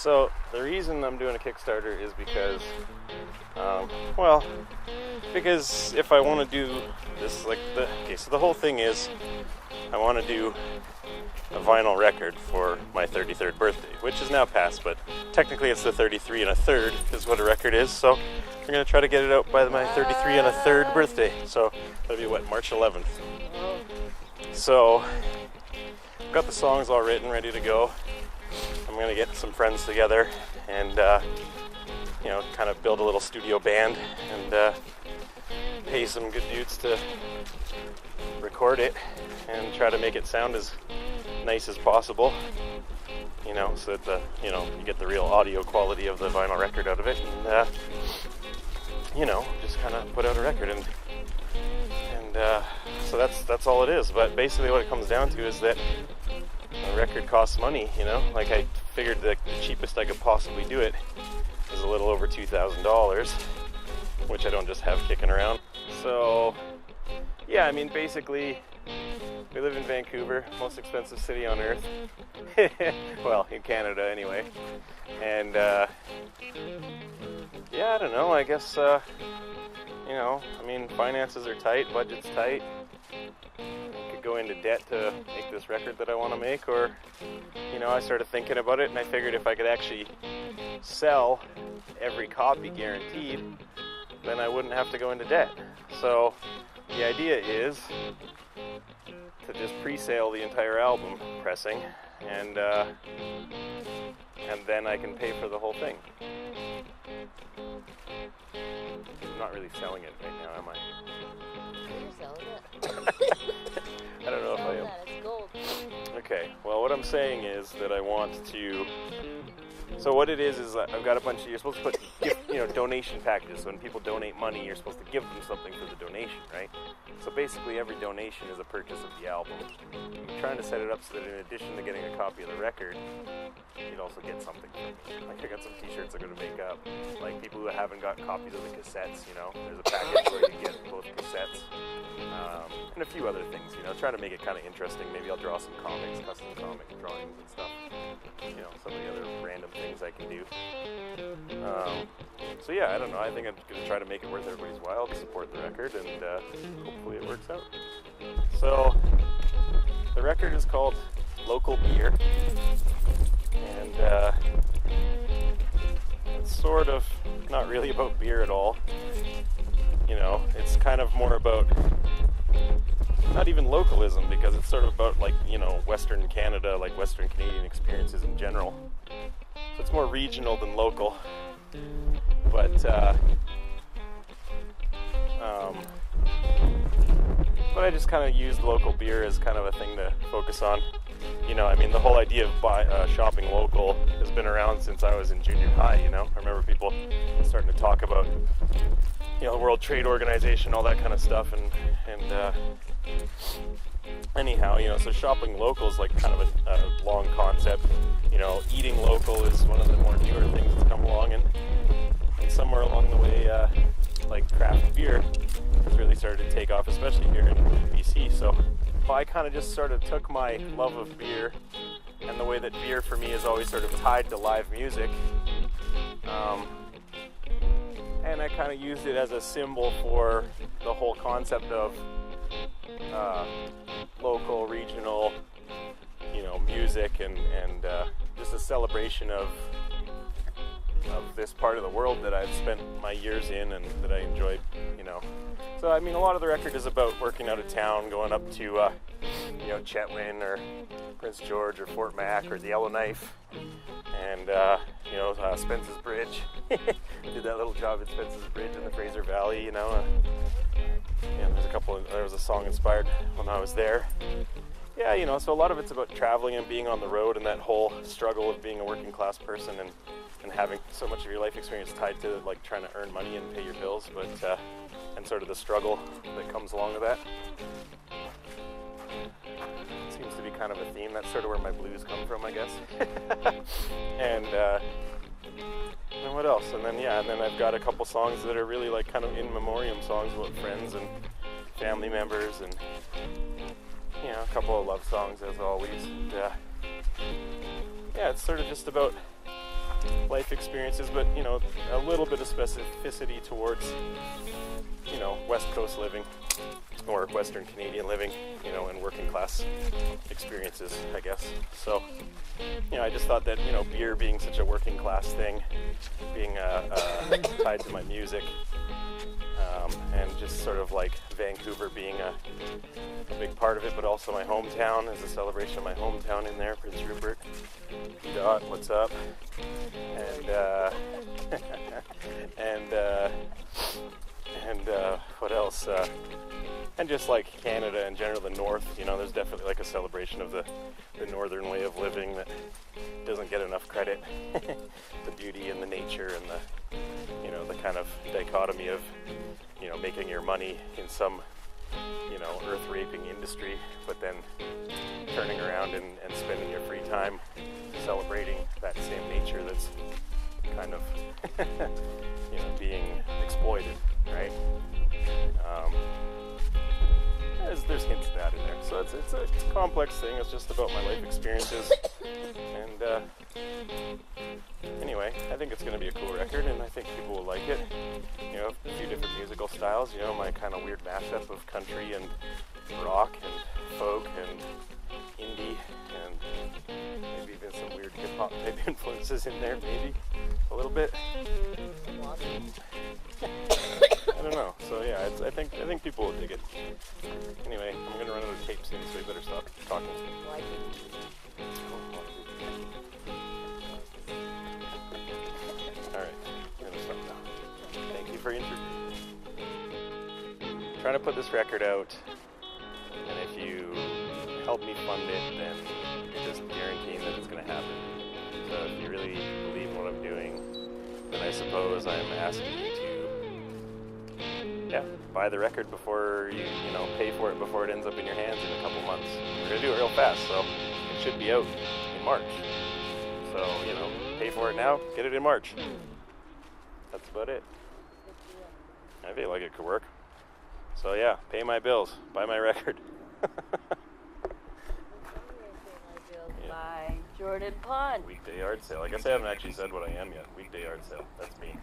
So the reason I'm doing a Kickstarter is because, because if I want to do this, so the whole thing is I want to do a vinyl record for my 33rd birthday, which is now past, but technically it's the 33 and a third is what a record is, so we're going to try to get it out by my 33 and a third birthday, so that'll be March 11th. So I've got the songs all written, ready to go. I'm going to get some friends together and, kind of build a little studio band and pay some good dudes to record it and try to make it sound as nice as possible, so that you get the real audio quality of the vinyl record out of it, and just kind of put out a record, and so that's all it is. But basically what it comes down to is that a record costs money, I figured that the cheapest I could possibly do it is a little over $2,000, which I don't just have kicking around. So yeah, basically we live in Vancouver, most expensive city on earth. Well, in Canada anyway. And I don't know, I guess finances are tight, budget's tight. I could go into debt to make this record that I want to make, or I started thinking about it and I figured if I could actually sell every copy guaranteed, then I wouldn't have to go into debt. So the idea is to just pre-sale the entire album pressing, and then I can pay for the whole thing. I'm not really selling it right now, am I? You're selling it. I don't know if I am. It's gold. Okay, well what I'm saying is that I want to... So what it is I've got a bunch of... You're supposed to put donation packages. So when people donate money, you're supposed to give them something for the donation, right? So basically every donation is a purchase of the album. I'm trying to set it up so that in addition to getting a copy of the record, you'd also get something from me. Like I got some t-shirts I'm going to make up. Like people who haven't got copies of the cassettes, there's a package where you get both cassettes. And a few other things, trying to make it kind of interesting. Maybe I'll draw some comics, custom comic drawings and stuff. Some of the other random things I can do. So yeah, I don't know. I think I'm going to try to make it worth everybody's while to support the record, and hopefully it works out. So the record is called Local Beer, and it's sort of not really about beer at all. It's kind of more about not even localism, because it's sort of about Western Canada, like Western Canadian experiences in general. So it's more regional than local. But I just kind of used local beer as kind of a thing to focus on. The whole idea of shopping local has been around since I was in junior high, I remember people starting to talk about, the World Trade Organization, all that kind of stuff, and anyhow, so shopping local is like kind of a long concept. Eating local is one of the more newer things that's come along, and somewhere along the way, craft beer has really started to take off, especially here in BC. So I kind of just sort of took my love of beer and the way that beer for me is always sort of tied to live music, and I kind of used it as a symbol for the whole concept of local, regional, music, and just a celebration of this part of the world that I've spent my years in and that I enjoyed, So, a lot of the record is about working out of town, going up to, Chetwynd or Prince George or Fort Mac or the Yellowknife, and, Spence's Bridge. Did that little job at Spence's Bridge in the Fraser Valley, there was a song inspired when I was there. Yeah, so a lot of it's about traveling and being on the road, and that whole struggle of being a working class person and having so much of your life experience tied to trying to earn money and pay your bills, but and sort of the struggle that comes along with that. Seems to be kind of a theme. That's sort of where my blues come from, I guess. And what else? And then I've got a couple songs that are really kind of in memoriam songs about friends and family members, and a couple of love songs as always. And, it's sort of just about life experiences, but you know, a little bit of specificity towards, you know, West Coast living or Western Canadian living, you know, and working class experiences, I guess. So, you know, I just thought that, you know, beer being such a working class thing, being tied to my music, and just sort of like Vancouver being a big part of it, but also my hometown, as a celebration of my hometown in there, Prince Rupert. Dot, what's up? And and what else? And just like Canada in general, the North, you know, there's definitely like a celebration of the northern way of living that doesn't get enough credit. The beauty and the nature and the, you know, the kind of dichotomy of, you know, making your money in some, you know, earth-raping industry, but then turning around and spending your free time celebrating that same nature that's kind of, you know, being exploited, right? There's hints of that in there. So it's a complex thing. It's just about my life experiences. And anyway, I think it's going to be a cool record, and I think people will like it. You know, a few different musical styles. You know, my kind of weird mashup of country and rock and folk and indie and maybe even some weird hip hop type influences in there, maybe a little bit. I don't know. So yeah, I think people will dig it. Anyway, I'm gonna run out of tape soon, so we better stop talking. All right, I'm gonna stop now. Thank you for your interview. Trying to put this record out, and if you help me fund it, then you're just guaranteeing that it's gonna happen. So if you really believe in what I'm doing, then I suppose I'm asking you to, yeah, buy the record before you know, pay for it before it ends up in your hands in a couple months. We're gonna do it real fast, so it should be out in March. So, you know, pay for it now, get it in March. That's about it. I feel like it could work. So yeah, pay my bills, buy my record. By Jordan Pond. Weekday Yardsale. I guess I haven't actually said what I am yet. Weekday Yardsale. That's me.